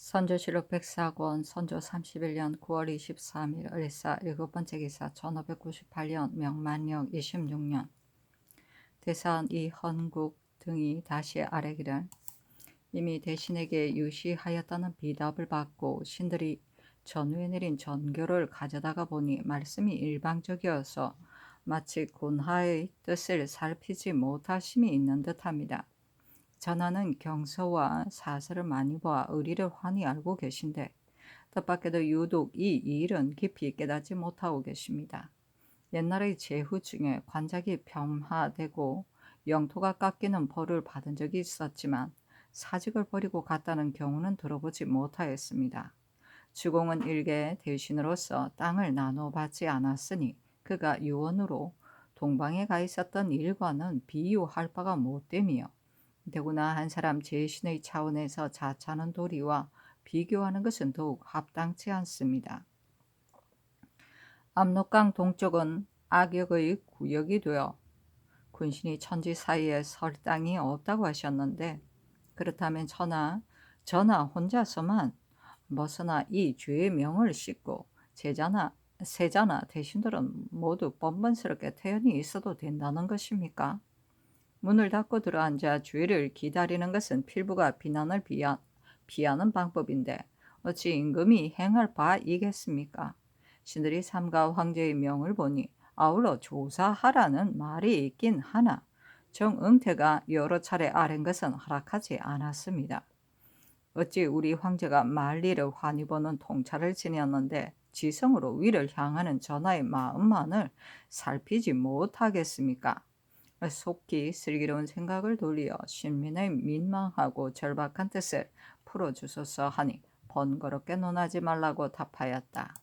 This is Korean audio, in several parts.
선조실록 백사권 선조 31년 9월 23일 을사 일곱 번째 기사 1598년 명만력 26년 대사한 이헌국 등이 다시 아뢰기를 이미 대신에게 유시하였다는 비답을 받고 신들이 전후에 내린 전교를 가져다가 보니 말씀이 일방적이어서 마치 군하의 뜻을 살피지 못하심이 있는 듯합니다. 전하는 경서와 사설을 많이 보아 의리를 환히 알고 계신데 뜻밖에도 유독 이 일은 깊이 깨닫지 못하고 계십니다. 옛날의 제후 중에 관작이 폄하되고 영토가 깎이는 벌을 받은 적이 있었지만 사직을 버리고 갔다는 경우는 들어보지 못하였습니다. 주공은 일개 대신으로서 땅을 나눠받지 않았으니 그가 유언으로 동방에 가 있었던 일과는 비유할 바가 못되며 더구나 한 사람 제신의 차원에서 자처하는 도리와 비교하는 것은 더욱 합당치 않습니다. 압록강 동쪽은 악역의 구역이 되어 군신이 천지 사이에 설 땅이 없다고 하셨는데 그렇다면 전하 혼자서만 벗어나 이 죄의 명을 씻고 세자나 대신들은 모두 뻔뻔스럽게 태연히 있어도 된다는 것입니까? 문을 닫고 들어앉아 주의를 기다리는 것은 필부가 비난을 피하는 방법인데 어찌 임금이 행할 바이겠습니까? 신들이 삼가 황제의 명을 보니 아울러 조사하라는 말이 있긴 하나 정응태가 여러 차례 아랜 것은 허락하지 않았습니다. 어찌 우리 황제가 만리를 환히 보는 통찰을 지녔는데 지성으로 위를 향하는 전하의 마음만을 살피지 못하겠습니까? 속히 슬기로운 생각을 돌리어 신민의 민망하고 절박한 뜻을 풀어주소서 하니 번거롭게 논하지 말라고 답하였다.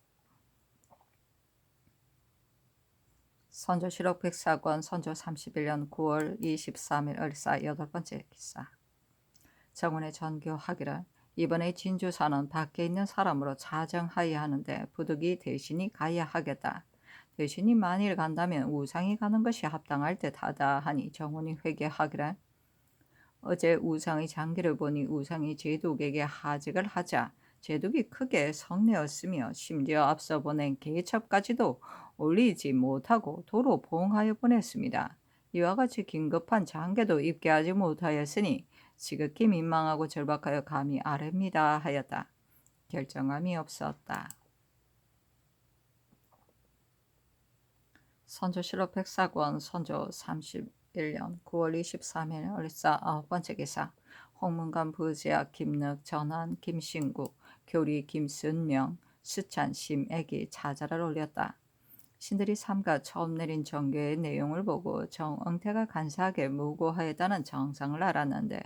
선조실록 백사권 선조 31년 9월 23일 을사 여덟 번째 기사 정원의 전교하기를 이번에 진주사는 밖에 있는 사람으로 자정하여야 하는데 부득이 대신이 가야 하겠다. 대신이 만일 간다면 우상이 가는 것이 합당할 듯하다 하니 정원이 회개하기를 어제 우상의 장기를 보니 우상이 제독에게 하직을 하자 제독이 크게 성내었으며 심지어 앞서 보낸 계첩까지도 올리지 못하고 도로 봉하여 보냈습니다. 이와 같이 긴급한 장계도 입계하지 못하였으니 지극히 민망하고 절박하여 감히 아뢰입니다 하였다. 결정함이 없었다. 선조실록 백사권 선조 31년 9월 23일 을사 아홉 번째 기사 홍문관 부제학 김늑 전한 김신구 교리 김순명 수찬 심애기 자자를 올렸다. 신들이 삼가 처음 내린 정교의 내용을 보고 정응태가 간사하게 무고하였다는 정상을 알았는데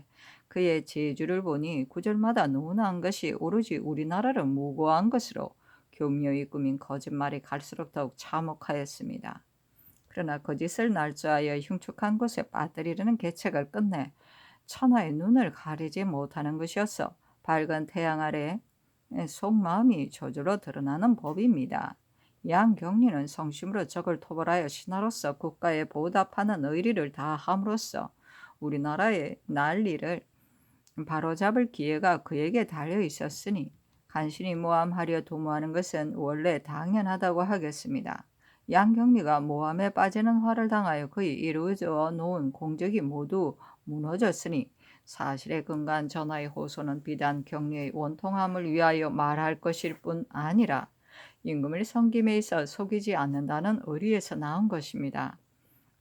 그의 제주를 보니 구절마다 논한 것이 오로지 우리나라를 무고한 것으로 교묘히 꾸민 거짓말이 갈수록 더욱 참혹하였습니다. 그러나 거짓을 날조하여 흉측한 곳에 빠뜨리려는 계책을 끝내 천하의 눈을 가리지 못하는 것이어서 밝은 태양 아래 속마음이 저절로 드러나는 법입니다. 양경리는 성심으로 적을 토벌하여 신하로서 국가에 보답하는 의리를 다함으로써 우리나라의 난리를 바로잡을 기회가 그에게 달려 있었으니 간신히 모함하려 도모하는 것은 원래 당연하다고 하겠습니다. 양경리가 모함에 빠지는 화를 당하여 그의 이루어져 놓은 공적이 모두 무너졌으니 사실에 근거한 전하의 호소는 비단 경리의 원통함을 위하여 말할 것일 뿐 아니라 임금을 섬김에 있어 속이지 않는다는 의리에서 나온 것입니다.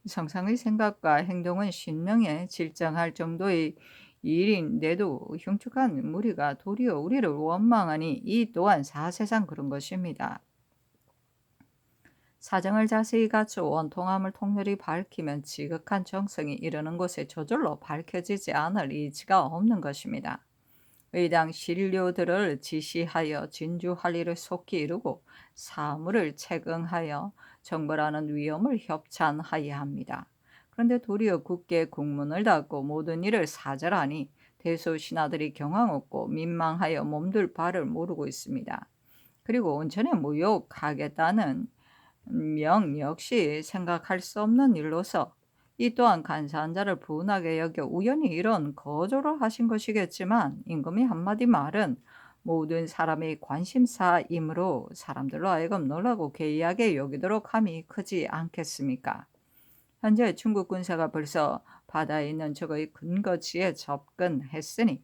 성상의 생각과 행동은 신명에 질정할 정도의 일인데도 흉측한 무리가 도리어 우리를 원망하니 이 또한 사세상 그런 것입니다. 사정을 자세히 갖추어 원통함을 통렬히 밝히면 지극한 정성이 이르는 곳에 저절로 밝혀지지 않을 이치가 없는 것입니다. 의당 신료들을 지시하여 진주할 일을 속히 이루고 사물을 채경하여 정벌하는 위엄을 협찬하여야 합니다. 그런데 도리어 굳게 국문을 닫고 모든 일을 사절하니 대소 신하들이 경황 없고 민망하여 몸둘 바를 모르고 있습니다. 그리고 온천에 무욕하겠다는 명 역시 생각할 수 없는 일로서 이 또한 간사한 자를 분하게 여겨 우연히 이런 거조를 하신 것이겠지만 임금이 한마디 말은 모든 사람의 관심사이므로 사람들로 하여금 놀라고 괴이하게 여기도록 함이 크지 않겠습니까? 현재 중국 군사가 벌써 바다에 있는 적의 근거지에 접근했으니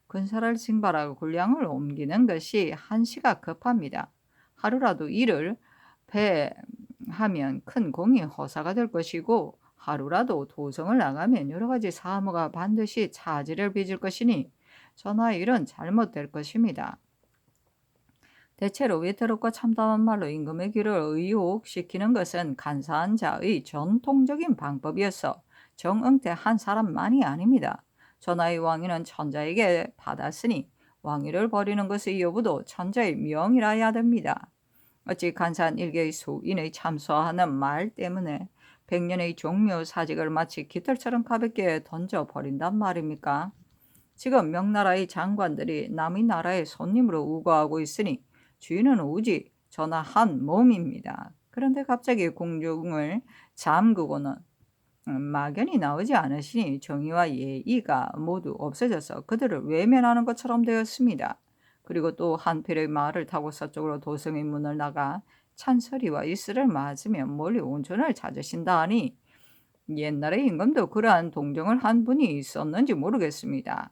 군사를 징발하고 군량을 옮기는 것이 한시가 급합니다. 하루라도 이를 패하면 큰 공이 허사가 될 것이고 하루라도 도성을 나가면 여러 가지 사무가 반드시 차질을 빚을 것이니 전하 일은 잘못될 것입니다. 대체로 위태롭고 참담한 말로 임금의 귀를 의혹시키는 것은 간사한 자의 전통적인 방법이어서 정응태 한 사람만이 아닙니다. 전하의 왕위는 천자에게 받았으니 왕위를 버리는 것의 여부도 천자의 명이라야 됩니다. 어찌 간사한 일개의 소인의 참소하는 말 때문에 100년의 종묘 사직을 마치 깃털처럼 가볍게 던져버린단 말입니까? 지금 명나라의 장관들이 남의 나라의 손님으로 우거하고 있으니 주인은 오직 전하 한 몸입니다. 그런데 갑자기 공중을 잠그고는 막연히 나오지 않으시니 정의와 예의가 모두 없어져서 그들을 외면하는 것처럼 되었습니다. 그리고 또 한 필의 말을 타고 서쪽으로 도성의 문을 나가 찬소리와 이슬을 맞으며 멀리 온천을 찾으신다 하니 옛날에 임금도 그러한 동정을 한 분이 있었는지 모르겠습니다.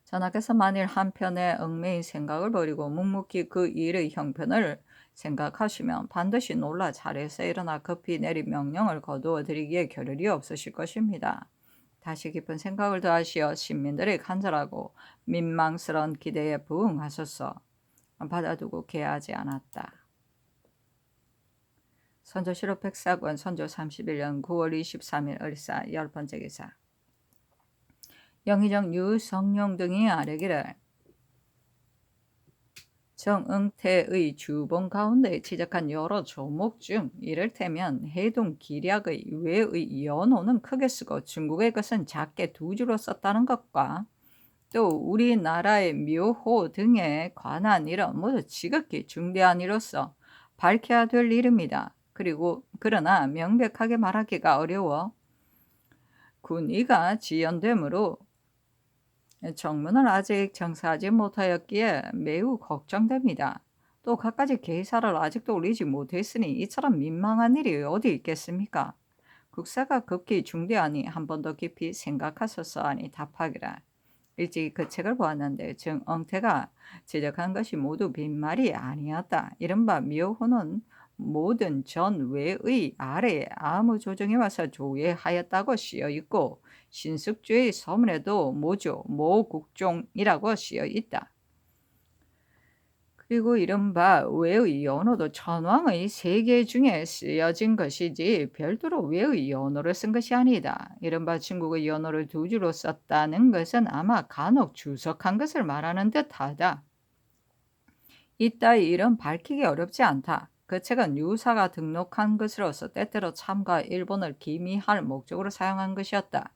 전하께서 만일 한편의 얽매인 생각을 버리고 묵묵히 그 일의 형편을 생각하시면 반드시 놀라 자리에서 일어나 급히 내린 명령을 거두어 드리기에 겨를이 없으실 것입니다. 다시 깊은 생각을 더하시어 신민들의 간절하고 민망스러운 기대에 부응하소서. 받아두고 개하지 않았다. 선조실록 백사권 선조 31년 9월 23일 을사 10번째 기사. 영의정 유성룡 등이 아뢰기를 정응태의 주봉 가운데 지적한 여러 조목 중 이를테면 해동 기략의 외의 연호는 크게 쓰고 중국의 것은 작게 두 줄로 썼다는 것과 또 우리나라의 묘호 등에 관한 일은 모두 지극히 중대한 일로서 밝혀야 될 일입니다. 그러나 명백하게 말하기가 어려워 군의가 지연되므로 정문을 아직 정사하지 못하였기에 매우 걱정됩니다. 또 갖가지 계사를 아직도 올리지 못했으니 이처럼 민망한 일이 어디 있겠습니까? 국사가 극히 중대하니 한 번 더 깊이 생각하소서 하니 답하기라. 일찍이 그 책을 보았는데 정엉태가 지적한 것이 모두 빈말이 아니었다. 이른바 묘호는 모든 전외의 아래에 아무 조정이 와서 조회하였다고 쓰여 있고 신숙주의 서문에도 모조, 모국종이라고 쓰여 있다. 그리고 이른바 외의 연호도 천왕의 세계 중에 쓰여진 것이지 별도로 외의 연호를 쓴 것이 아니다. 이른바 중국의 연호를 두 줄로 썼다는 것은 아마 간혹 주석한 것을 말하는 듯하다. 이따위 일은 밝히기 어렵지 않다. 그 책은 유사가 등록한 것으로서 때때로 참과 일본을 기미할 목적으로 사용한 것이었다.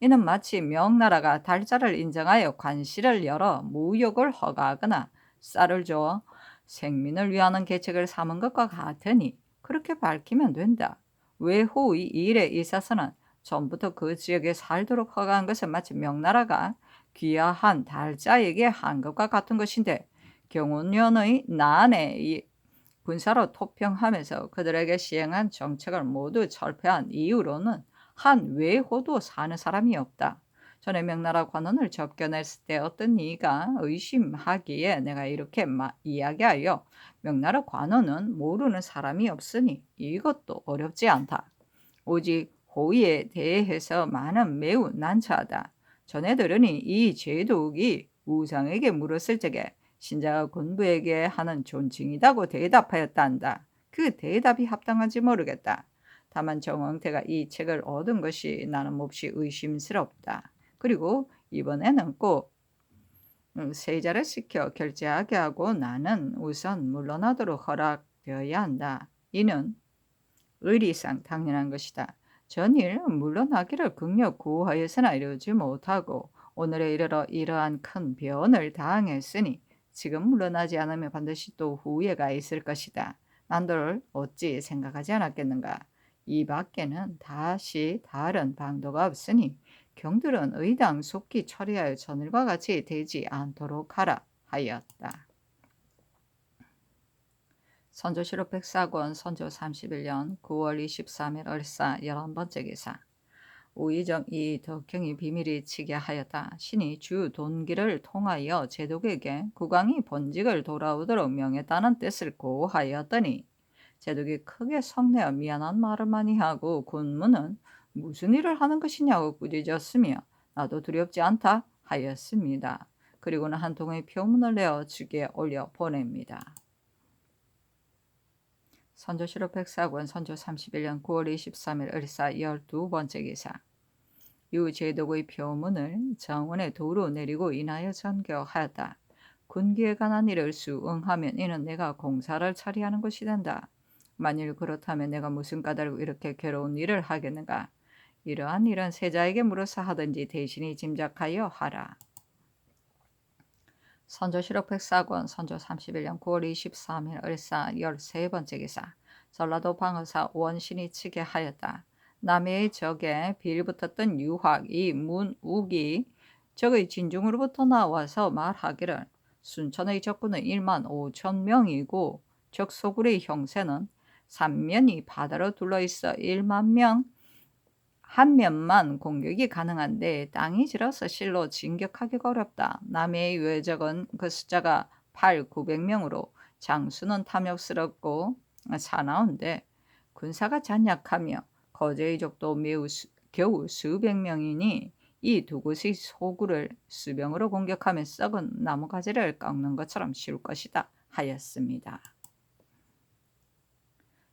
이는 마치 명나라가 달자를 인정하여 관시를 열어 무역을 허가하거나 쌀을 줘 생민을 위하는 계책을 삼은 것과 같으니 그렇게 밝히면 된다. 외호의 일에 있어서는 전부터 그 지역에 살도록 허가한 것은 마치 명나라가 귀화한 달자에게 한 것과 같은 것인데 경운년의 난에 군사로 토평하면서 그들에게 시행한 정책을 모두 철폐한 이후로는 한 외호도 사는 사람이 없다. 전에 명나라 관원을 접견했을 때 어떤 이가 의심하기에 내가 이렇게 이야기하여 명나라 관원은 모르는 사람이 없으니 이것도 어렵지 않다. 오직 호의에 대해서만은 매우 난처하다. 전에 들으니 이 제독이 우상에게 물었을 적에 신자가 군부에게 하는 존칭이다고 대답하였단다. 그 대답이 합당한지 모르겠다. 다만 정왕태가 이 책을 얻은 것이 나는 몹시 의심스럽다. 그리고 이번에는 꼭 세자를 시켜 결제하게 하고 나는 우선 물러나도록 허락되어야 한다. 이는 의리상 당연한 것이다. 전일 물러나기를 극력 구하여서나 이루지 못하고 오늘에 이르러 이러한 큰 변을 당했으니 지금 물러나지 않으면 반드시 또 후회가 있을 것이다. 난도를 어찌 생각하지 않았겠는가. 이 밖에는 다시 다른 방도가 없으니 경들은 의당 속히 처리하여 전일과 같이 되지 않도록 하라 하였다. 선조 실록 104권 선조 31년 9월 23일 을사 11번째 기사. 우의정 이 덕형이 비밀이 치게 하였다. 신이 주 돈기를 통하여 제독에게 국왕이 본직을 돌아오도록 명했다는 뜻을 고하였더니 제독이 크게 성내어 미안한 말을 많이 하고 군무는 무슨 일을 하는 것이냐고 꾸짖었으며 나도 두렵지 않다 하였습니다. 그리고는 한 통의 표문을 내어 즉에 올려 보냅니다. 선조실록 104권 선조 31년 9월 23일 을사 12번째 기사. 유제독의 표문을 정원에 도로 내리고 인하여 전교하였다. 군기에 관한 일을 수응하면 이는 내가 공사를 처리하는 것이 된다. 만일 그렇다면 내가 무슨 까닭으로 이렇게 괴로운 일을 하겠는가. 이러한 일은 세자에게 물어서 하든지 대신이 짐작하여 하라. 선조실록 104권 선조 31년 9월 23일 을사 13번째 기사. 전라도 방어사 원신이 치게 하였다. 남해의 적에 빌붙었던 유학 이 문욱이 적의 진중으로부터 나와서 말하기를 순천의 적군은 1만 5천 명이고 적 소굴의 형세는 삼면이 바다로 둘러있어 1만 명 한 면만 공격이 가능한데 땅이 질어서 실로 진격하기가 어렵다. 남해의 외적은 그 숫자가 900명으로 장수는 탐욕스럽고 사나운데 군사가 잔약하며 거제의 적도 겨우 수백 명이니 이 두 곳의 소굴을 수병으로 공격하며 썩은 나무가지를 꺾는 것처럼 쉬울 것이다 하였습니다.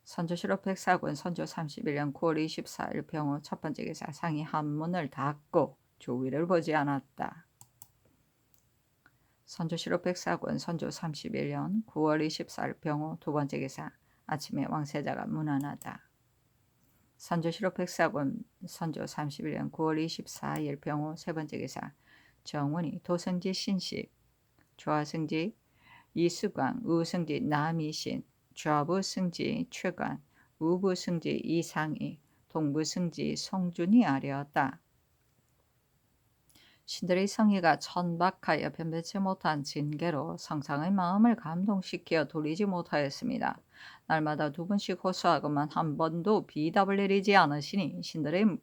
선조실록 104권 선조 31년 9월 24일 병호 첫 번째 기사. 상이 한문을 닫고 조위를 보지 않았다. 선조실록 104권 선조 31년 9월 24일 병호 두 번째 기사. 아침에 왕세자가 문안하다. 선조실록 104권 선조 31년 9월 24일 병호 세 번째 기사. 정원이 도성지 신식, 좌승지 이수광, 우승지 남이신, 좌부승지 최관, 우부승지 이상희, 동부승지 송준이 아뢰었다. 신들의 성의가 천박하여 변변치 못한 징계로 성상의 마음을 감동시켜 돌리지 못하였습니다. 날마다 두 번씩 호소하고만 한 번도 비답을 내리지 않으시니 신들의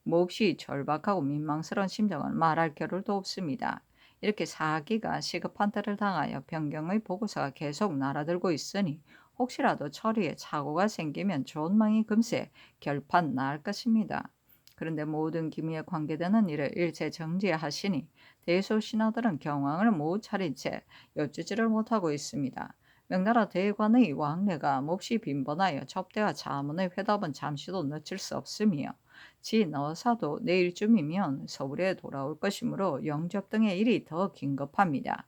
몹시 절박하고 민망스러운 심정을 말할 겨를도 없습니다. 이렇게 사기가 시급한 때를 당하여 변경의 보고서가 계속 날아들고 있으니 혹시라도 처리에 착오가 생기면 존망이 금세 결판 날 것입니다. 그런데 모든 기미에 관계되는 일을 일체 정지하시니 대소신하들은 경황을 못 차린 채 여쭈지를 못하고 있습니다. 명나라 대관의 왕래가 몹시 빈번하여 접대와 자문의 회답은 잠시도 놓칠 수 없으며 진어사도 내일쯤이면 서울에 돌아올 것이므로 영접 등의 일이 더 긴급합니다.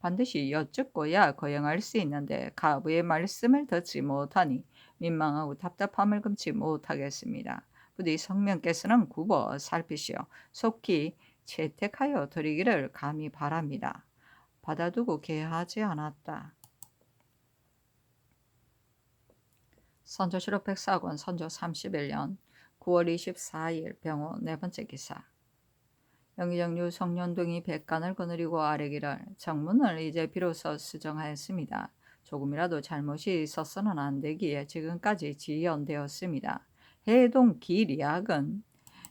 반드시 여쭙고야 거행할 수 있는데 가부의 말씀을 듣지 못하니 민망하고 답답함을 금치 못하겠습니다. 부디 성명께서는 굽어 살피시어 속히 채택하여 드리기를 감히 바랍니다. 받아두고 개하지 않았다. 선조실록 104권 선조 31년 9월 24일 병호 네 번째 기사. 영의정 유성년동이 백간을 거느리고 아뢰기를 정문을 이제 비로소 수정하였습니다. 조금이라도 잘못이 있어서는 안 되기에 지금까지 지연되었습니다. 해동 기리학은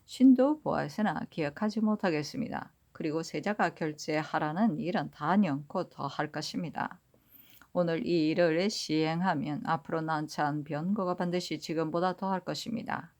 신도 보아서나 기억하지 못하겠습니다. 그리고 세자가 결제하라는 일은 단연코 더 할 것입니다. 오늘 이 일을 시행하면 앞으로 난처한 변고가 반드시 지금보다 더 할 것입니다.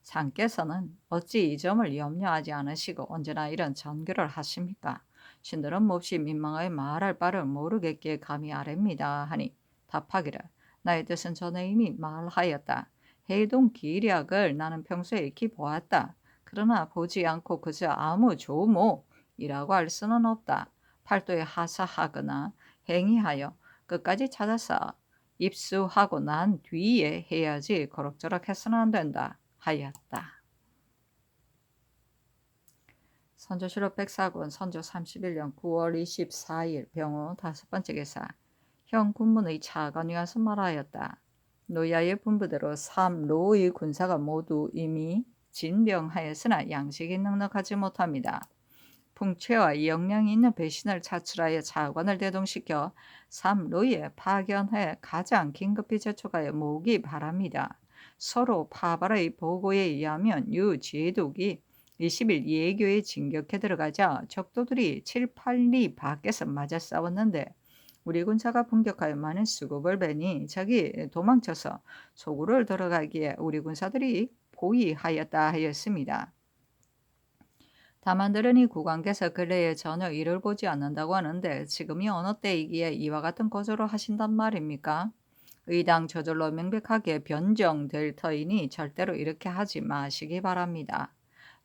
상께서는 어찌 이 점을 염려하지 않으시고 언제나 이런 전교를 하십니까? 신들은 몹시 민망하여 말할 바를 모르겠기에 감히 아뢰입니다 하니 답하기를 나의 뜻은 전에 이미 말하였다. 해동 기략을 나는 평소에 익히 보았다. 그러나 보지 않고 그저 아무 조모이라고 할 수는 없다. 팔도에 하사하거나 행위하여 끝까지 찾아서 입수하고 난 뒤에 해야지 그럭저럭 해서는 안 된다 하였다. 선조실록 104권 선조 31년 9월 24일 병호 다섯 번째 기사. 형 군문의 차관이 와서 말하였다. 노야의 분부대로 삼로의 군사가 모두 이미 진병하였으나 양식이 넉넉하지 못합니다. 풍채와 역량이 있는 배신을 차출하여 차관을 대동시켜 삼루에 파견해 가장 긴급히 접촉하여 모으기 바랍니다. 서로 파발의 보고에 의하면 유 제독이 20일 예교에 진격해 들어가자 적도들이 7, 8리 밖에서 맞아 싸웠는데 우리 군사가 공격하여 많은 수급을 베니 적이 도망쳐서 소굴을 들어가기에 우리 군사들이 포위하였다 하였습니다. 다만 들으니 국왕께서 근래에 전혀 일을 보지 않는다고 하는데 지금이 어느 때이기에 이와 같은 거절을 하신단 말입니까? 의당 저절로 명백하게 변정될 터이니 절대로 이렇게 하지 마시기 바랍니다.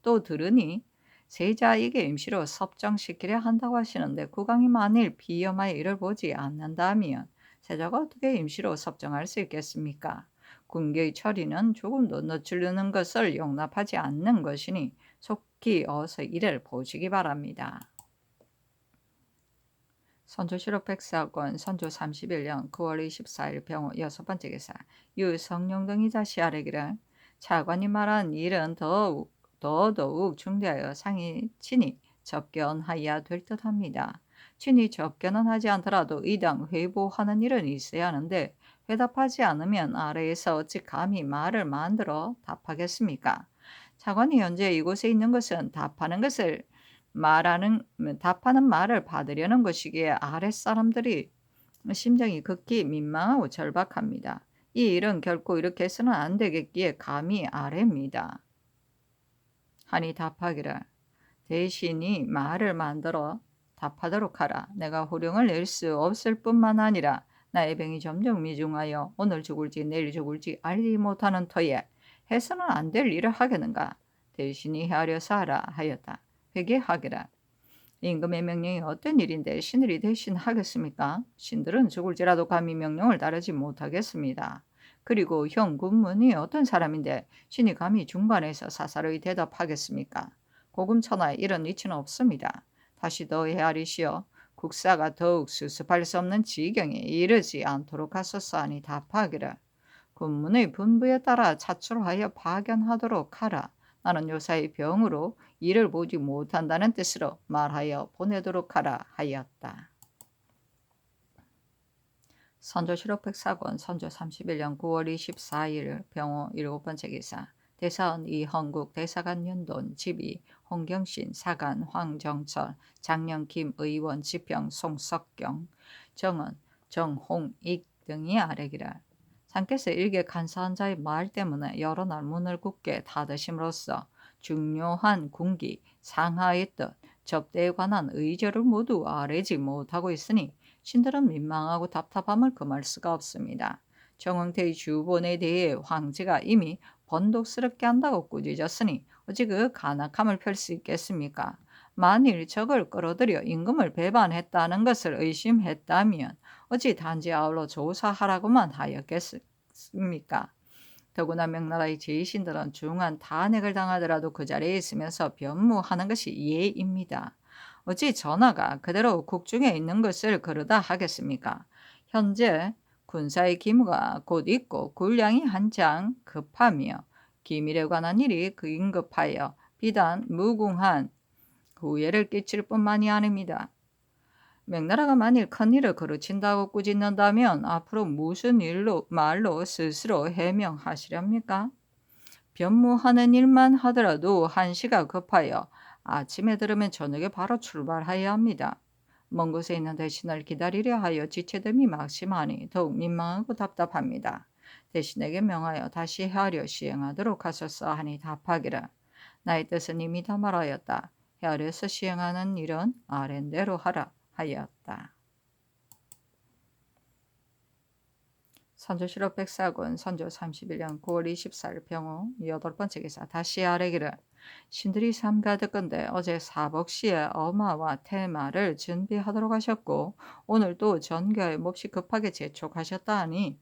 또 들으니 세자에게 임시로 섭정시키려 한다고 하시는데 국왕이 만일 비염하여 이를 보지 않는다면 세자가 어떻게 임시로 섭정할 수 있겠습니까? 군계의 처리는 조금도 늦추려는 것을 용납하지 않는 것이니 속히 어서 이를 보시기 바랍니다. 선조실록 백사권 선조 31년 9월 24일 병호 6번째 기사 유성룡등이 다시 아뢰기를 차관이 말한 일은 더더욱 중대하여 상이 친히 접견하여야 될 듯합니다. 친히 접견은 하지 않더라도 이당 회보하는 일은 있어야 하는데 회답하지 않으면 아래에서 어찌 감히 말을 만들어 답하겠습니까? 차관이 현재 이곳에 있는 것은 답하는 말을 받으려는 것이기에 아랫사람들이 심정이 극히 민망하고 절박합니다. 이 일은 결코 이렇게 해서는 안 되겠기에 감히 아래입니다. 하니 답하기를 대신이 말을 만들어 답하도록 하라. 내가 호령을 낼 수 없을 뿐만 아니라 나의 병이 점점 미중하여 오늘 죽을지 내일 죽을지 알지 못하는 터에 해서는 안 될 일을 하겠는가. 대신이 헤아려서 하라 하였다. 회개하기라. 임금의 명령이 어떤 일인데 신들이 대신 하겠습니까? 신들은 죽을지라도 감히 명령을 따르지 못하겠습니다. 그리고 형 군문이 어떤 사람인데 신이 감히 중간에서 사사로이 대답하겠습니까? 고금천하에 이런 이치는 없습니다. 다시 더 헤아리시어 국사가 더욱 수습할 수 없는 지경에 이르지 않도록 하소서 하니 답하기를 군문의 분부에 따라 차출하여 파견하도록 하라. 나는 요사의 병으로 일을 보지 못한다는 뜻으로 말하여 보내도록 하라 하였다. 선조실록 백사권 선조 31년 9월 24일 병호 7번째 기사 대사원 이헌국 대사관 윤돈 지비 홍경신 사관 황정철 장령 김의원 지평 송석경 정은 정홍익 등이 아뢰기를 상께서 일개 간사한 자의 말 때문에 여러 날 문을 굳게 닫으심으로써 중요한 군기 상하의 뜻 접대에 관한 의절을 모두 아뢰지 못하고 있으니 신들은 민망하고 답답함을 금할 수가 없습니다. 정응태의 주본에 대해 황제가 이미 번독스럽게 한다고 꾸짖었으니 어찌 그 간악함을 펼 수 있겠습니까? 만일 적을 끌어들여 임금을 배반했다는 것을 의심했다면 어찌 단지 아울러 조사하라고만 하였겠습니까? 더구나 명나라의 제신들은 중한 탄핵을 당하더라도 그 자리에 있으면서 변무하는 것이 예입니다. 어찌 전하가 그대로 국중에 있는 것을 그러다 하겠습니까? 현재 군사의 기무가 곧 있고 군량이 한창 급하며 기밀에 관한 일이 긴급하여 비단 무궁한 후회를 끼칠 뿐만이 아닙니다. 명나라가 만일 큰일을 그르친다고 꾸짖는다면 앞으로 무슨 말로 스스로 해명하시렵니까? 변무하는 일만 하더라도 한시가 급하여 아침에 들으면 저녁에 바로 출발하여야 합니다. 먼 곳에 있는 대신을 기다리려 하여 지체됨이 막심하니 더욱 민망하고 답답합니다. 대신에게 명하여 다시 헤아려 시행하도록 하소서 하니 답하기를 나의 뜻은 이미 다 말하였다. 헤아려서 시행하는 일은 아랜대로 하라 하였다. 선조실록 백사군 선조 31년 9월 24일 병호 8번째 기사 다시 아뢰기를 신들이 삼가듣건대 어제 사복시에 어마와 테마를 준비하도록 하셨고 오늘 또 전교에 몹시 급하게 재촉하셨다 하니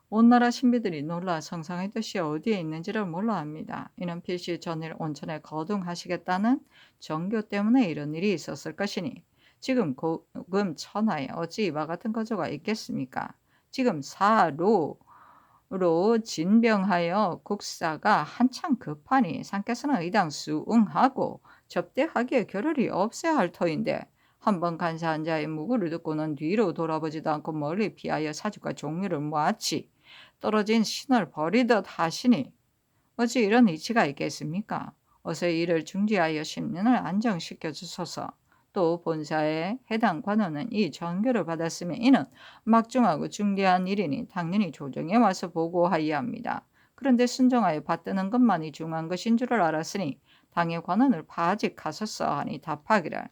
온 나라 신비들이 놀라 성상의 뜻이 어디에 있는지를 몰라 합니다. 이는 필시 전일 온천에 거둥하시겠다는 정교 때문에 이런 일이 있었을 것이니 지금 고금 천하에 어찌 이와 같은 거조가 있겠습니까? 지금 사로 진병하여 국사가 한창 급하니 상께서는 의당 수응하고 접대하기에 겨를이 없어야 할 터인데 한번 간사한 자의 무구를 듣고는 뒤로 돌아보지도 않고 멀리 피하여 사주과 종류를 모았지 떨어진 신을 버리듯 하시니 어찌 이런 이치가 있겠습니까? 어서 이를 중지하여 신민을 안정시켜 주소서. 또 본사에 해당 관원은 이 전교를 받았으면 이는 막중하고 중대한 일이니 당연히 조정에 와서 보고하여야 합니다. 그런데 순정하여 받드는 것만이 중요한 것인 줄을 알았으니 당의 관원을 파직하소서 하니 답하기를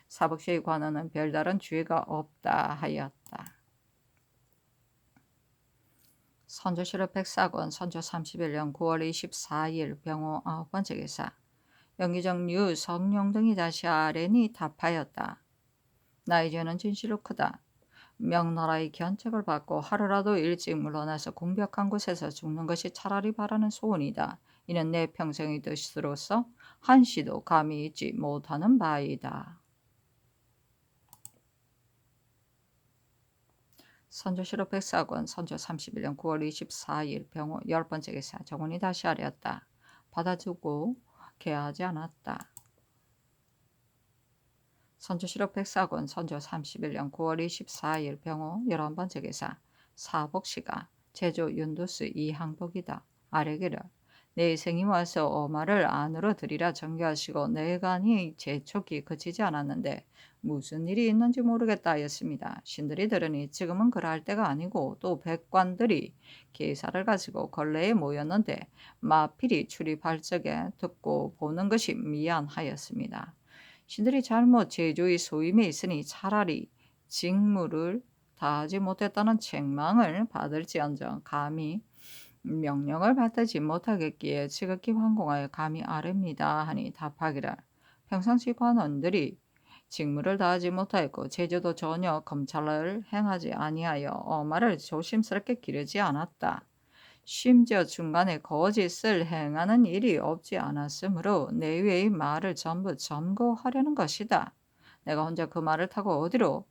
사복시의 관원은 별다른 주의가 없다 하였다. 선조실록 백사권 선조 31년 9월 24일 병호 9번째 기사 영의정류 성룡 등이 다시 아뢰니 답하였다. 나의 죄는 진실로 크다. 명나라의 견책을 받고 하루라도 일찍 물러나서 공벽한 곳에서 죽는 것이 차라리 바라는 소원이다. 이는 내 평생의 뜻으로서 한시도 감히 잊지 못하는 바이다. 선조실록 백사권 선조 31년 9월 24일 병호 10번째 기사 정원이 다시 아뢰었다. 받아주고 개하지 않았다. 선조실록 백사권 선조 31년 9월 24일 병호 11번째 기사 사복시가 제조 윤두수 이항복이다. 아뢰기를 내 생이 와서 어마를 안으로 들이라 정교하시고 내간이 재촉이 그치지 않았는데 무슨 일이 있는지 모르겠다 하였습니다. 신들이 들으니 지금은 그럴 때가 아니고 또 백관들이 계사를 가지고 걸레에 모였는데 마필이 출입할 적에 듣고 보는 것이 미안하였습니다. 신들이 잘못 제조의 소임에 있으니 차라리 직무를 다하지 못했다는 책망을 받을지언정 감히 명령을 받지 못하겠기에 지극히 황공하여 감히 아뢰입니다 하니 답하기를 평상시 관원들이 직무를 다하지 못하였고 제주도 전혀 검찰을 행하지 아니하여 어마를 조심스럽게 기르지 않았다. 심지어 중간에 거짓을 행하는 일이 없지 않았으므로 내외의 말을 전부 점거하려는 것이다. 내가 혼자 그 말을 타고 어디로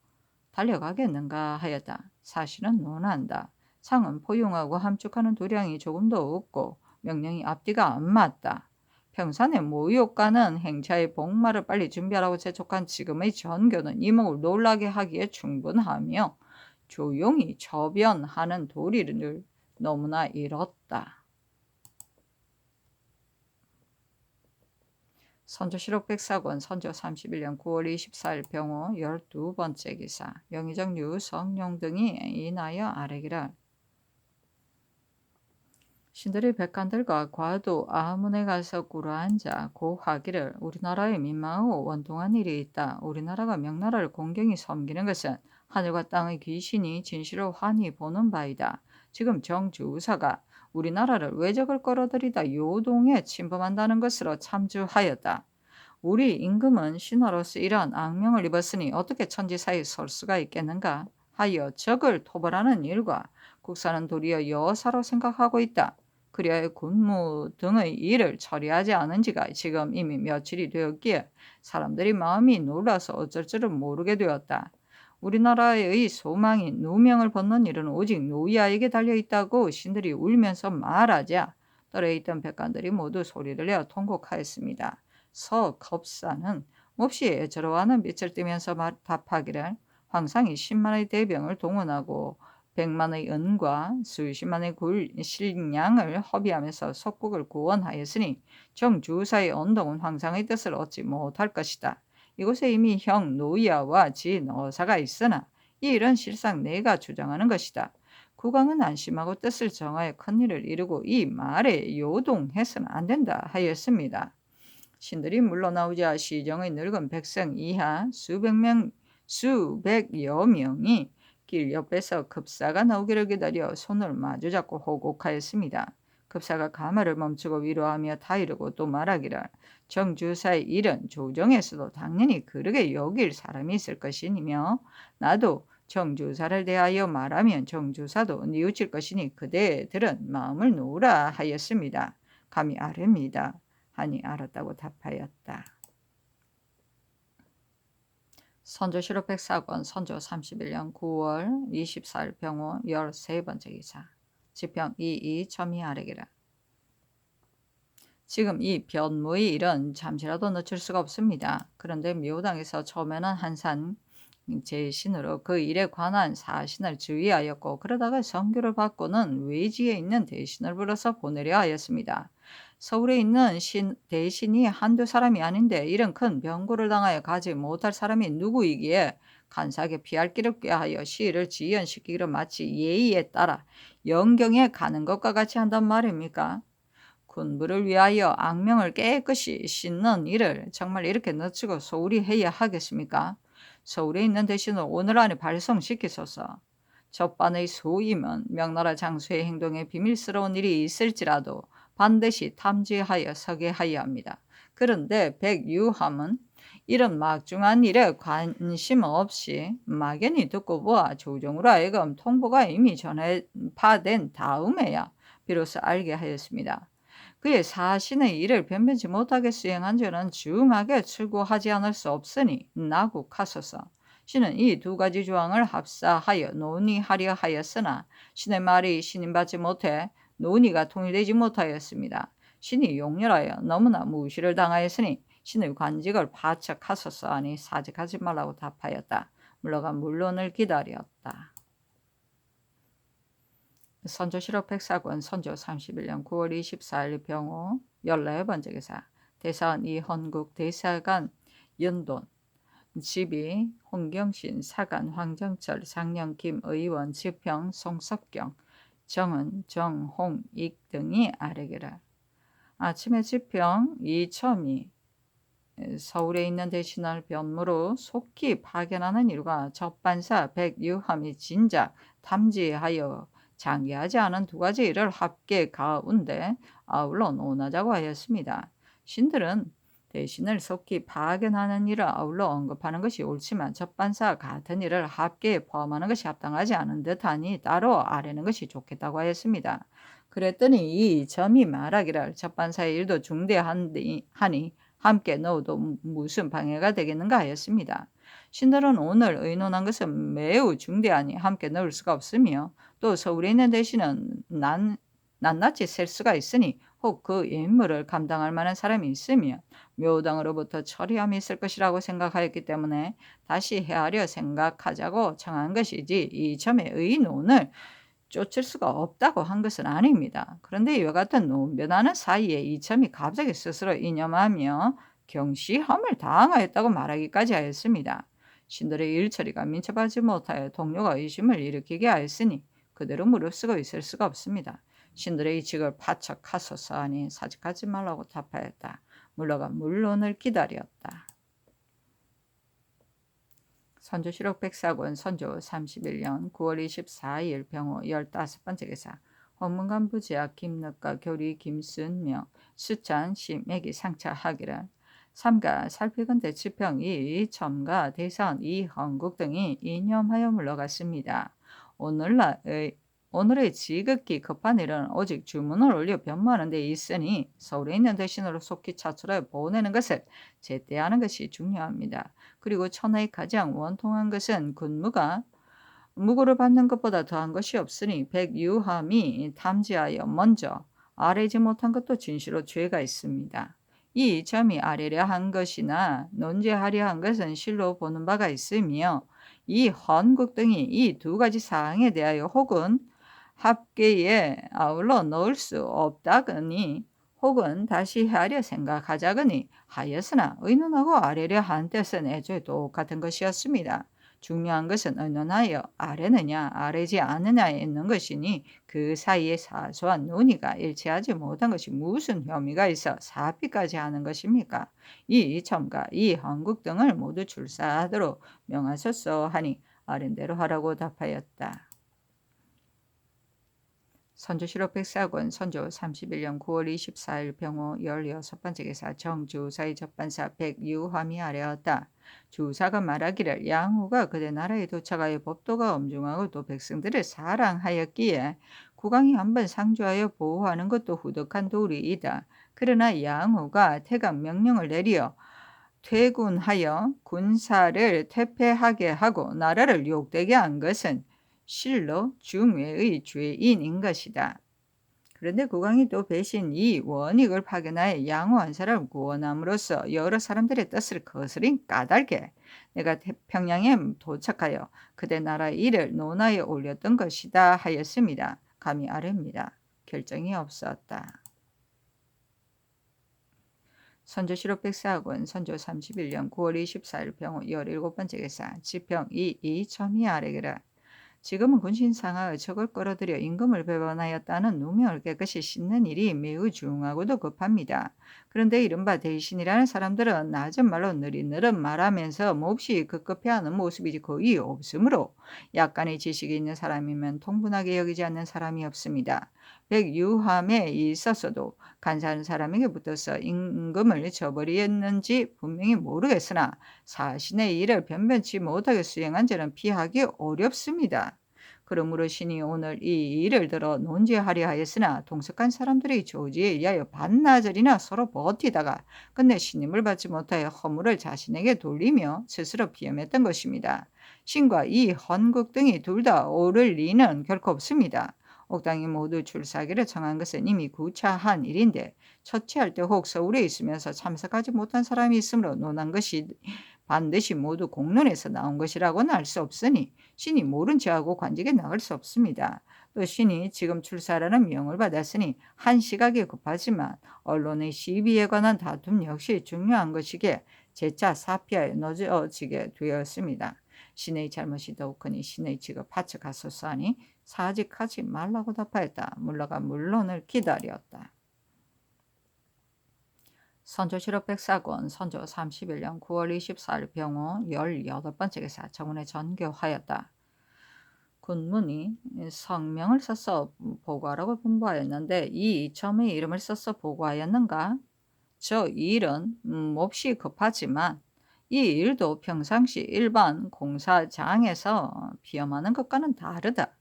달려가겠는가 하였다. 사실은 논한다. 상은 포용하고 함축하는 도량이 조금도 없고 명령이 앞뒤가 안 맞다. 평산의 모욕가는 행차의 복마를 빨리 준비하라고 재촉한 지금의 전교는 이목을 놀라게 하기에 충분하며 조용히 저변하는 도리를 너무나 잃었다. 선조실록 백사권 선조 31년 9월 24일 병호 12번째 기사 영의정 류성룡 등이 인하여 아뢰기를 신들이 백관들과 과도 아문에 가서 꿇어앉아 고하기를 우리나라에 민망하고 원통한 일이 있다. 우리나라가 명나라를 공경히 섬기는 것은 하늘과 땅의 귀신이 진실로 환히 보는 바이다. 지금 정주사가 우리나라를 왜적을 끌어들이다 요동에 침범한다는 것으로 참주하였다. 우리 임금은 신하로서 이러한 악명을 입었으니 어떻게 천지사에 설 수가 있겠는가 하여 적을 토벌하는 일과 국사는 도리어 여사로 생각하고 있다. 그리하여 군무 등의 일을 처리하지 않은 지가 지금 이미 며칠이 되었기에 사람들이 마음이 놀라서 어쩔 줄을 모르게 되었다. 우리나라의 소망이 누명을 벗는 일은 오직 노이아에게 달려있다고 신들이 울면서 말하자 떨에 있던 백관들이 모두 소리를 내어 통곡하였습니다. 서겁사는 몹시 애처로워하는 빛을 띠면서 답하기를 황상이 10만의 대병을 동원하고 100만의 은과 수십만의 실량을 허비하면서 속국을 구원하였으니 정주사의 언덕은 황상의 뜻을 얻지 못할 것이다. 이곳에 이미 형 노이아와 지 너사가 있으나 이 일은 실상 내가 주장하는 것이다. 국왕은 안심하고 뜻을 정하여 큰일을 이루고 이 말에 요동해서는 안 된다 하였습니다. 신들이 물러나오자 시정의 늙은 백성 이하 수백여 명이 길 옆에서 급사가 나오기를 기다려 손을 마주잡고 호곡하였습니다. 급사가 가마를 멈추고 위로하며 다 이르고 또 말하기를 정주사의 일은 조정에서도 당연히 그르게 여길 사람이 있을 것이며 나도 정주사를 대하여 말하면 정주사도 뉘우칠 것이니 그대들은 마음을 놓으라 하였습니다. 감히 아뢰입니다. 하니 알았다고 답하였다. 선조실록 백사권 선조 31년 9월 24일 병호 13번째 기사 지평 이첨이 아래기라. 지금 이 변모의 일은 잠시라도 늦출 수가 없습니다. 그런데 묘당에서 처음에는 한산 제신으로 그 일에 관한 사신을 주의하였고, 그러다가 성교를 받고는 외지에 있는 대신을 불러서 보내려 하였습니다. 서울에 있는 대신이 한두 사람이 아닌데 이런 큰 병고를 당하여 가지 못할 사람이 누구이기에 간사하게 피할 길을 꾀하여 시를 지연시키기로 마치 예의에 따라 영경에 가는 것과 같이 한단 말입니까? 군부를 위하여 악명을 깨끗이 씻는 일을 정말 이렇게 늦추고 소홀히 해야 하겠습니까? 서울에 있는 대신을 오늘 안에 발송시키소서. 적반의 소임은 명나라 장수의 행동에 비밀스러운 일이 있을지라도 반드시 탐지하여 서게 하여야 합니다. 그런데 백유함은 이런 막중한 일에 관심 없이 막연히 듣고 보아 조정으로 하여금 통보가 이미 전파된 다음에야 비로소 알게 하였습니다. 그의 사신의 일을 변변치 못하게 수행한 죄는 중하게 출고하지 않을 수 없으니 나국하소서. 신은 이 두 가지 조항을 합사하여 논의하려 하였으나 신의 말이 신임받지 못해 논의가 통일되지 못하였습니다. 신이 용렬하여 너무나 무시를 당하였으니 신의 관직을 바척하소서 하니 사직하지 말라고 답하였다. 물러가 물론을 기다렸다. 선조실록 백사권 선조 31년 9월 24일 병호 14번째 기사. 대사원 이헌국 대사관 연돈 집이 홍경신 사관 황정철 상령 김의원 지평 송석경 정은 정홍익 등이 아래게라. 아침에 지평 이첨이 서울에 있는 대신을 변무로 속히 파견하는 일과 적반사 백유함이 진작 탐지하여 장기하지 않은 두 가지 일을 합계 가운데 아울러 논하자고 하였습니다. 신들은 대신을 속히 파견하는 일을 아울러 언급하는 것이 옳지만 적반사 같은 일을 합계에 포함하는 것이 합당하지 않은 듯하니 따로 아뢰는 것이 좋겠다고 하였습니다. 그랬더니 이 점이 말하기를 적반사의 일도 중대하니 함께 넣어도 무슨 방해가 되겠는가 하였습니다. 신들은 오늘 의논한 것은 매우 중대하니 함께 넣을 수가 없으며 또 서울에 있는 대신은 낱낱이 셀 수가 있으니 혹 그 임무를 감당할 만한 사람이 있으면 묘당으로부터 처리함이 있을 것이라고 생각하였기 때문에 다시 헤아려 생각하자고 청한 것이지 이 점의 의논을 쫓을 수가 없다고 한 것은 아닙니다. 그런데 이와 같은 논변하는 사이에 이첨이 갑자기 스스로 이념하며 경시함을 당하였다고 말하기까지 하였습니다. 신들의 일처리가 민첩하지 못하여 동료가 의심을 일으키게 하였으니 그대로 무릅쓰고 있을 수가 없습니다. 신들의 이직을 파척하소서 하니 사직하지 말라고 답하였다. 물러가 물론을 기다렸다. 선조실록 백사권 선조 31년 9월 24일 병호 15번째 기사. 헌문관 부지학 김늑과 교리 김순명 수찬 심맥이 상차하기를. 삼가 살피건대 지평 이첨과 대사원 이헌국 등이 이념하여 물러갔습니다. 오늘의 지극히 급한 일은 오직 주문을 올려 변모하는 데 있으니 서울에 있는 대신으로 속히 차출하여 보내는 것을 제때하는 것이 중요합니다. 그리고 천하의 가장 원통한 것은 군무가 무고를 받는 것보다 더한 것이 없으니 백유함이 탐지하여 먼저 아뢰지 못한 것도 진실로 죄가 있습니다. 이 점이 아뢰려 한 것이나 논제하려 한 것은 실로 보는 바가 있으며 이 헌국 등이 이 두 가지 사항에 대하여 혹은 합계에 아울러 넣을 수 없다거니 혹은 다시 헤아려 생각하자거니 하였으나 의논하고 아뢰려 한 뜻은 애초에 똑같은 것이었습니다. 중요한 것은 의논하여 아뢰느냐 아뢰지 않느냐에 있는 것이니 그 사이에 사소한 논의가 일치하지 못한 것이 무슨 혐의가 있어 사피까지 하는 것입니까? 이 첨가 이 한국 등을 모두 출사하도록 명하소서 하니 아랜 대로 하라고 답하였다. 선조실록 백사권 선조 31년 9월 24일 병호 16번째 기사. 정주사의 적반사 백유함이 아뢰었다. 주사가 말하기를 양후가 그대 나라에 도착하여 법도가 엄중하고 또 백성들을 사랑하였기에 국왕이 한번 상주하여 보호하는 것도 후덕한 도리이다. 그러나 양후가 태각 명령을 내려 퇴군하여 군사를 퇴폐하게 하고 나라를 욕되게 한 것은 실로 중외의 죄인인 것이다. 그런데 국왕이 또 배신 이 원익을 파견하여 양호한 사람을 구원함으로써 여러 사람들의 뜻을 거스린 까닭에 내가 평양에 도착하여 그대 나라 일을 논하에 올렸던 것이다 하였습니다. 감히 아뢰입니다. 결정이 없었다. 선조실록 백사학원 선조 31년 9월 24일 병호 17번째 기사 지평 이첨이 아래기라. 지금은 군신 상하의 적을 끌어들여 임금을 배반하였다는 누명을 깨끗이 씻는 일이 매우 중하고도 급합니다. 그런데 이른바 대신이라는 사람들은 낮은 말로 느릿느릿 말하면서 몹시 급급해하는 모습이 거의 없으므로 약간의 지식이 있는 사람이면 통분하게 여기지 않는 사람이 없습니다. 백유함에 있었어도 간사한 사람에게 붙어서 임금을 저버리었는지 분명히 모르겠으나 자신의 일을 변변치 못하게 수행한 자는 피하기 어렵습니다. 그러므로 신이 오늘 이 일을 들어 논지하려 하였으나 동석한 사람들의 조지에 의하여 반나절이나 서로 버티다가 끝내 신임을 받지 못하여 허물을 자신에게 돌리며 스스로 비험했던 것입니다. 신과 이 헌국 등이 둘 다 옳을 리는 결코 없습니다. 옥당이 모두 줄사기를 정한 것은 이미 구차한 일인데 처치할 때 혹 서울에 있으면서 참석하지 못한 사람이 있으므로 논한 것이 반드시 모두 공론에서 나온 것이라고는 알 수 없으니 신이 모른 체하고 관직에 나갈 수 없습니다. 또 신이 지금 출사라는 명을 받았으니 한 시각이 급하지만 언론의 시비에 관한 다툼 역시 중요한 것이기에 재차 사피하에 넣어지게 되었습니다. 신의 잘못이 더욱 크니 신의 직을 파측하소서 하니 사직하지 말라고 답하였다. 물러가 물론을 기다렸다. 선조실록 백사권 선조 31년 9월 24일 병호 18번째 기사 정원에 전교하였다. 군문이 성명을 써서 보고하라고 분부하였는데 이 이첨의 이름을 써서 보고하였는가? 저 일은 몹시 급하지만 이 일도 평상시 일반 공사장에서 비험하는 것과는 다르다.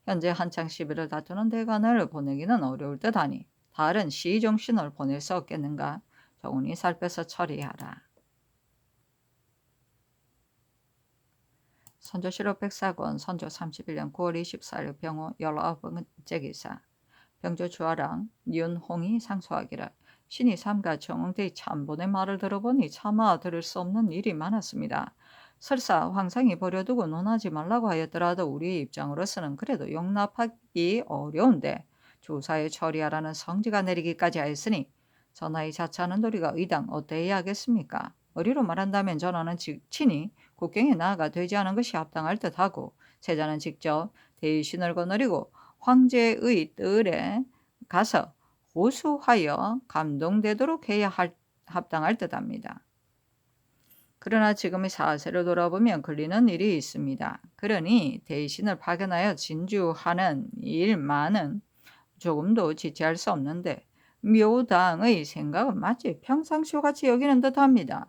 현재 한창 시비를 다투는 대관을 보내기는 어려울 듯하니 다른 시종신을 보낼 수 없겠는가? 정훈이 살펴서 처리하라. 선조실록 백사권 선조 31년 9월 24일 병호 19번째 기사 병조 주하랑 윤홍이 상소하기를 신이 삼가 정응대의 참본의 말을 들어보니 차마 들을 수 없는 일이 많았습니다. 설사 황상이 버려두고 논하지 말라고 하였더라도 우리의 입장으로서는 그래도 용납하기 어려운데 조사에 처리하라는 성지가 내리기까지 하였으니 전하의 자처하는 도리가 의당 어때야 하겠습니까? 어리로 말한다면 전하는 친히 국경에 나아가 되지 않은 것이 합당할 듯하고 세자는 직접 대신을 거느리고 황제의 뜰에 가서 호소하여 감동되도록 해야 합당할 듯합니다. 그러나 지금의 사세를 돌아보면 걸리는 일이 있습니다. 그러니 대신을 파견하여 진주하는 일만은 조금도 지체할 수 없는데 묘당의 생각은 마치 평상시와 같이 여기는 듯합니다.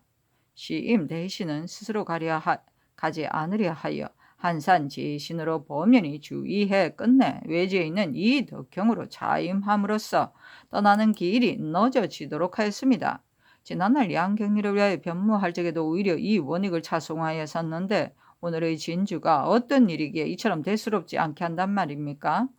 시임 대신은 스스로 가지 않으려 하여 한산 지신으로 범연히 주의해 끝내 외지에 있는 이 덕경으로 자임함으로써 떠나는 길이 늦어지도록 하였습니다. 지난날 양경리를 위하여 변무할 적에도 오히려 이 원익을 차송하였었는데 오늘의 진주가 어떤 일이기에 이처럼 대수롭지 않게 한단 말입니까?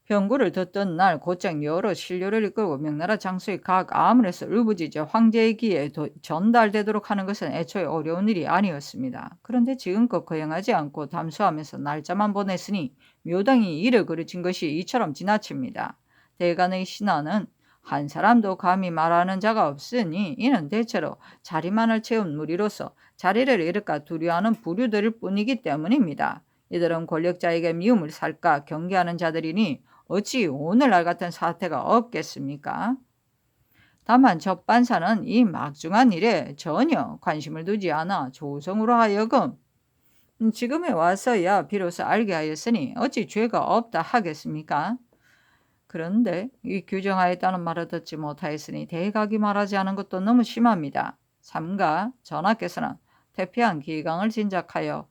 병구를 듣던 날 곧장 여러 신료를 이끌고 명나라 장수의 각 아문에서 울부짖어 황제의 귀에 전달되도록 하는 것은 애초에 어려운 일이 아니었습니다. 그런데 지금껏 거행하지 않고 담수하면서 날짜만 보냈으니 묘당이 이를 그르친 것이 이처럼 지나칩니다. 대간의 신하는 한 사람도 감히 말하는 자가 없으니 이는 대체로 자리만을 채운 무리로서 자리를 잃을까 두려워하는 부류들일 뿐이기 때문입니다. 이들은 권력자에게 미움을 살까 경계하는 자들이니 어찌 오늘날 같은 사태가 없겠습니까? 다만 적반사는 이 막중한 일에 전혀 관심을 두지 않아 조성으로 하여금 지금에 와서야 비로소 알게 하였으니 어찌 죄가 없다 하겠습니까? 그런데 이 규정하였다는 말을 듣지 못하였으니 대각이 말하지 않은 것도 너무 심합니다. 삼가 전하께서는 태피한 기강을 진작하여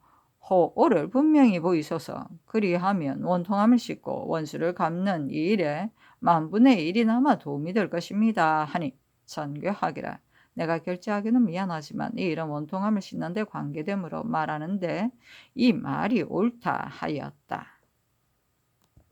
호오를 분명히 보이소서. 그리하면 원통함을 씻고 원수를 갚는 이 일에 만분의 1이나마 도움이 될 것입니다. 하니 전교하기라. 내가 결제하기는 미안하지만 이 일은 원통함을 씻는 데 관계되므로 말하는데 이 말이 옳다 하였다.